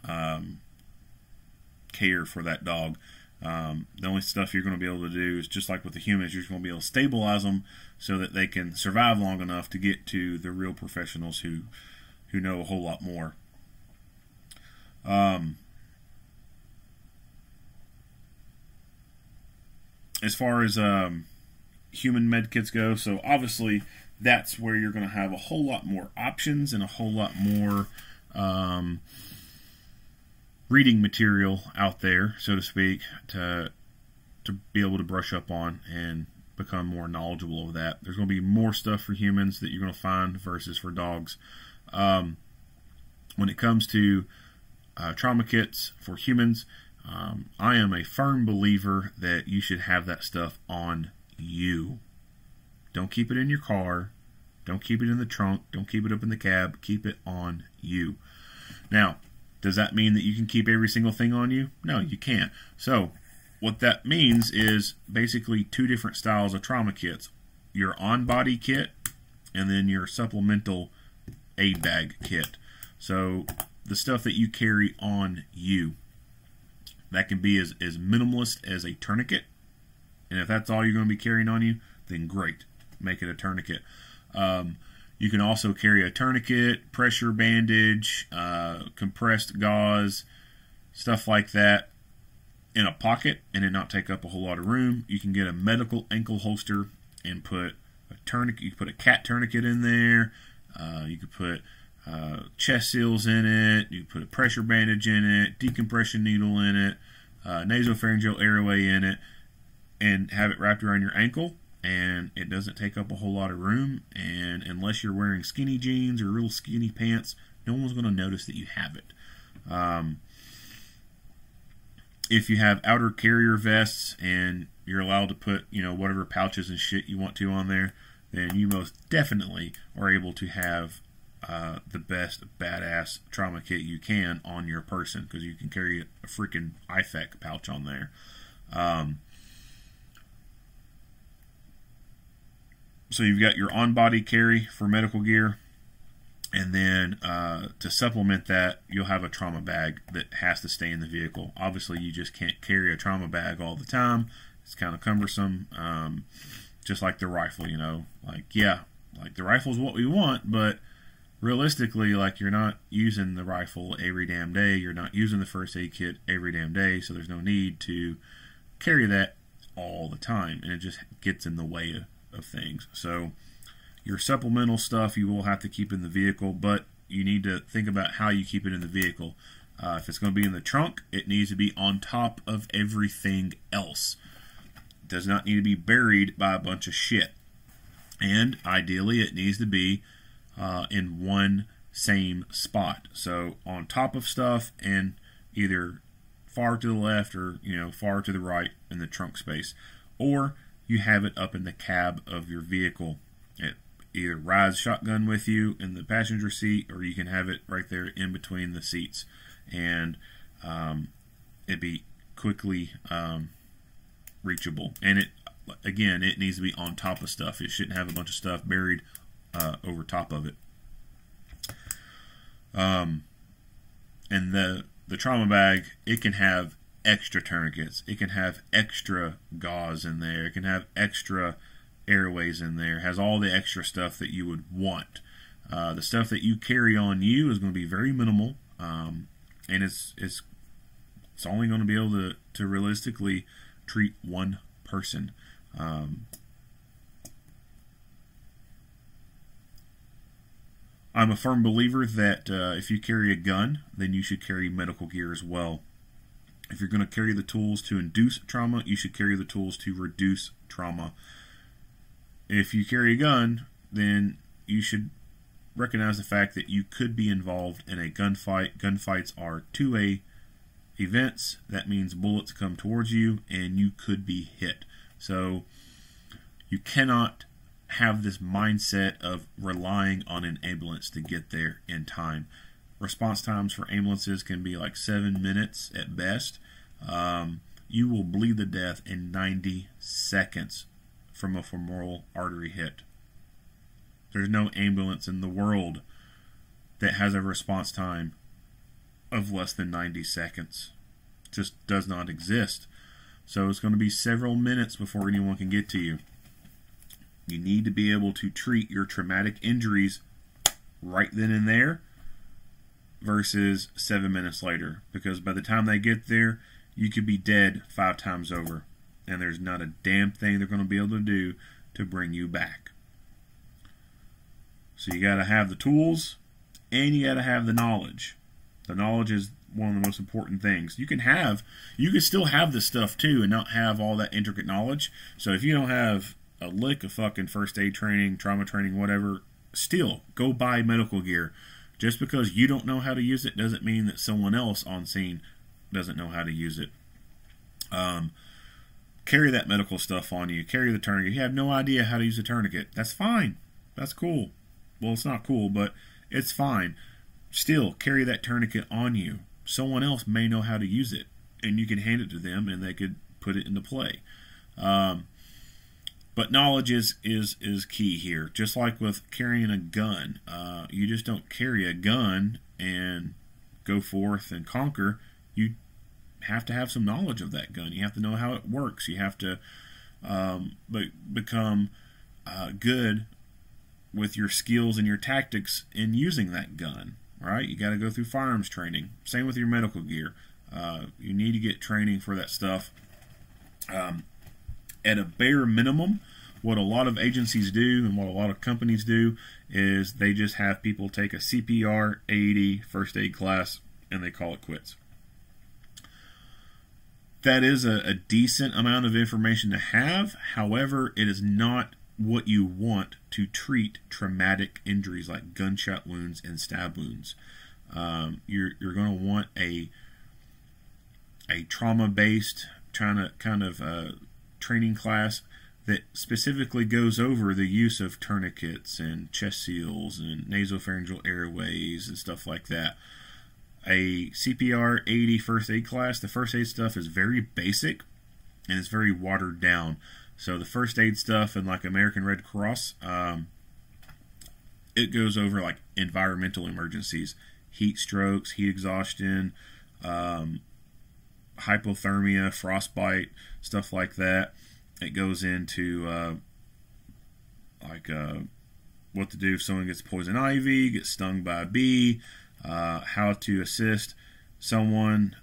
care for that dog. The only stuff you're going to be able to do is just like with the humans, you're just going to be able to stabilize them so that they can survive long enough to get to the real professionals who know a whole lot more. As far as human med kits go, so obviously that's where you're going to have a whole lot more options and a whole lot more reading material out there, so to speak, to be able to brush up on and become more knowledgeable of that. There's going to be more stuff for humans that you're going to find versus for dogs. When it comes to trauma kits for humans, I am a firm believer that you should have that stuff on you. Don't keep it in your car. Don't keep it in the trunk. Don't keep it up in the cab. Keep it on you. Now, does that mean that you can keep every single thing on you? No, you can't. So, what that means is basically two different styles of trauma kits. Your on-body kit and then your supplemental aid bag kit. So, the stuff that you carry on you. That can be as minimalist as a tourniquet. And if that's all you're going to be carrying on you, then great. Make it a tourniquet. You can also carry a tourniquet, pressure bandage, compressed gauze, stuff like that in a pocket and it not take up a whole lot of room. You can get a medical ankle holster and put a tourniquet. You can put a cat tourniquet in there. You could put chest seals in it. You can put a pressure bandage in it, decompression needle in it, nasopharyngeal airway in it, and have it wrapped around your ankle. And it doesn't take up a whole lot of room, and unless you're wearing skinny jeans or real skinny pants, no one's going to notice that you have it. If you have outer carrier vests and you're allowed to put, whatever pouches and shit you want to on there, then you most definitely are able to have the best badass trauma kit you can on your person, because you can carry a freaking IFAC pouch on there. So you've got your on-body carry for medical gear, and then to supplement that, you'll have a trauma bag that has to stay in the vehicle. Obviously, you just can't carry a trauma bag all the time. It's kind of cumbersome, just like the rifle, Like the rifle is what we want, but realistically, you're not using the rifle every damn day. You're not using the first aid kit every damn day, so there's no need to carry that all the time, and it just gets in the way of things. So your supplemental stuff you will have to keep in the vehicle, but you need to think about how you keep it in the vehicle. If it's going to be in the trunk, it needs to be on top of everything else. It does not need to be buried by a bunch of shit. And ideally it needs to be in one same spot. So on top of stuff and either far to the left or far to the right in the trunk space. Or you have it up in the cab of your vehicle. It either rides shotgun with you in the passenger seat, or you can have it right there in between the seats, and it'd be quickly reachable. And it needs to be on top of stuff. It shouldn't have a bunch of stuff buried over top of it. And the trauma bag, it can have extra tourniquets. It can have extra gauze in there. It can have extra airways in there. It has all the extra stuff that you would want. The stuff that you carry on you is going to be very minimal, and it's only going to be able to realistically treat one person. I'm a firm believer that if you carry a gun, then you should carry medical gear as well. If you're going to carry the tools to induce trauma, you should carry the tools to reduce trauma. If you carry a gun, then you should recognize the fact that you could be involved in a gunfight. Gunfights are two-way events. That means bullets come towards you and you could be hit. So you cannot have this mindset of relying on an ambulance to get there in time. Response times for ambulances can be like 7 minutes at best. You will bleed to death in 90 seconds from a femoral artery hit. There's no ambulance in the world that has a response time of less than 90 seconds. Just does not exist. So it's going to be several minutes before anyone can get to you. You need to be able to treat your traumatic injuries right then and there versus 7 minutes later. Because by the time they get there, you could be dead 5 times over. And there's not a damn thing they're going to be able to do to bring you back. So you got to have the tools and you got to have the knowledge. The knowledge is one of the most important things. You can still have this stuff too and not have all that intricate knowledge. So if you don't have a lick of fucking first aid training, trauma training, whatever, still go buy medical gear. Just because you don't know how to use it doesn't mean that someone else on scene doesn't know how to use it. Carry that medical stuff on you. Carry the tourniquet. You have no idea how to use a tourniquet. That's fine. That's cool. Well, it's not cool, but it's fine. Still, carry that tourniquet on you. Someone else may know how to use it, and you can hand it to them, and they could put it into play. But knowledge is key here. Just like with carrying a gun. You just don't carry a gun and go forth and conquer. You have to have some knowledge of that gun. You have to know how it works. You have to become good with your skills and your tactics in using that gun. Right? You got to go through firearms training. Same with your medical gear. You need to get training for that stuff. At a bare minimum, what a lot of agencies do and what a lot of companies do is they just have people take a CPR, AED, first aid class, and they call it quits. That is a decent amount of information to have. However, it is not what you want to treat traumatic injuries like gunshot wounds and stab wounds. You're going to want a trauma-based kind of training class that specifically goes over the use of tourniquets and chest seals and nasopharyngeal airways and stuff like that. A CPR, AED first aid class, the first aid stuff is very basic and it's very watered down. So the first aid stuff and like American Red Cross, it goes over like environmental emergencies, heat strokes, heat exhaustion, hypothermia, frostbite, stuff like that. It goes into what to do if someone gets poison ivy, gets stung by a bee, how to assist someone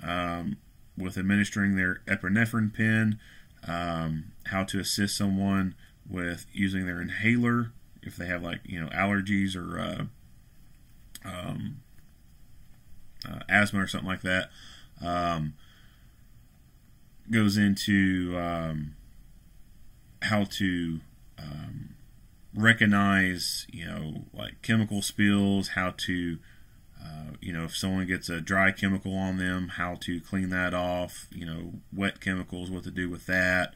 with administering their epinephrine pen, how to assist someone with using their inhaler if they have allergies or asthma or something like that. Goes into how to recognize, like chemical spills, how to, if someone gets a dry chemical on them, how to clean that off, wet chemicals, what to do with that.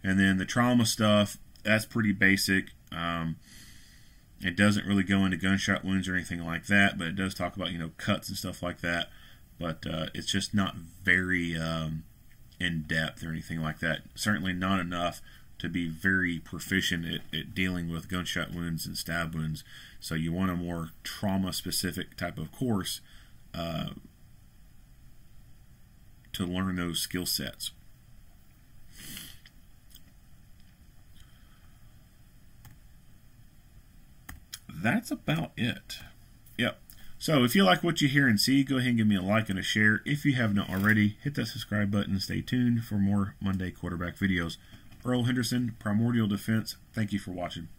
And then the trauma stuff, that's pretty basic. It doesn't really go into gunshot wounds or anything like that, but it does talk about, cuts and stuff like that. But it's just not very in-depth or anything like that. Certainly not enough to be very proficient at dealing with gunshot wounds and stab wounds. So you want a more trauma-specific type of course to learn those skill sets. That's about it. Yep. So if you like what you hear and see, go ahead and give me a like and a share. If you have not already, hit that subscribe button and stay tuned for more Monday quarterback videos. Earl Henderson, Primordial Defense, thank you for watching.